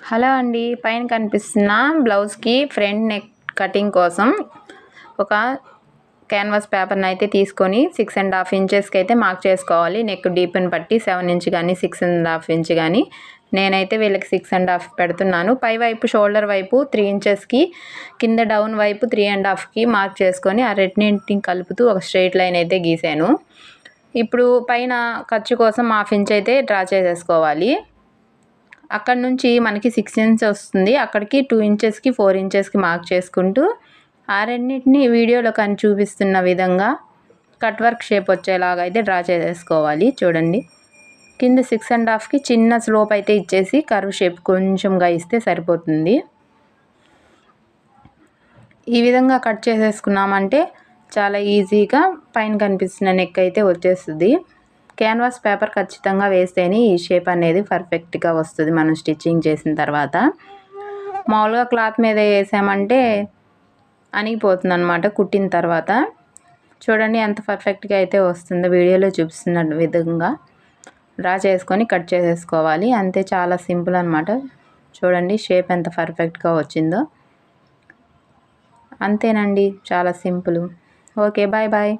Hello అండి, పైన కనిపిస్తున్న బ్లౌజ్కి ఫ్రంట్ నెక్ కటింగ్ కోసం ఒక క్యాన్వాస్ పేపర్ని అయితే తీసుకొని 6.5 ఇంచెస్కి అయితే మార్క్ చేసుకోవాలి. నెక్ డీప్ని బట్టి 7 ఇంచ్ కానీ 6.5 ఇంచ్ కానీ, నేనైతే వీళ్ళకి 6.5 పెడుతున్నాను. పై వైపు షోల్డర్ వైపు 3 ఇంచెస్కి, కింద డౌన్ వైపు 3.5కి మార్క్ చేసుకొని ఆ రెండింటిని కలుపుతూ ఒక స్ట్రైట్ లైన్ అయితే గీసాను. ఇప్పుడు పైన ఖర్చు కోసం 1/2 ఇంచ్ అయితే డ్రా చేసేసుకోవాలి. అక్కడ నుంచి మనకి 6 ఇంచ్ వస్తుంది. అక్కడికి 2 ఇంచెస్కి 4 ఇంచెస్కి మార్క్ చేసుకుంటూ ఆ రెండింటిని వీడియోలో కానీ చూపిస్తున్న విధంగా కట్ వర్క్ షేప్ వచ్చేలాగా అయితే డ్రా చేసేసుకోవాలి. చూడండి, కింద 6.5కి చిన్న స్లోప్ అయితే ఇచ్చేసి కర్వ్ షేప్ కొంచెంగా ఇస్తే సరిపోతుంది. ఈ విధంగా కట్ చేసేసుకున్నామంటే చాలా ఈజీగా పైన కనిపిస్తున్న నెక్ అయితే వచ్చేస్తుంది. క్యాన్వాస్ పేపర్ ఖచ్చితంగా వేస్తేనే ఈ షేప్ అనేది పర్ఫెక్ట్గా వస్తుంది. మనం స్టిచ్చింగ్ చేసిన తర్వాత మామూలుగా క్లాత్ మీద వేసామంటే అణిగిపోతుంది అన్నమాట కుట్టిన తర్వాత. చూడండి ఎంత పర్ఫెక్ట్గా అయితే వస్తుందో వీడియోలో చూపిస్తున్న విధంగా డ్రా చేసుకొని కట్ చేసేసుకోవాలి. అంతే, చాలా సింపుల్ అన్నమాట. చూడండి షేప్ ఎంత పర్ఫెక్ట్గా వచ్చిందో. అంతేనండి, చాలా సింపుల్. Okay, bye bye.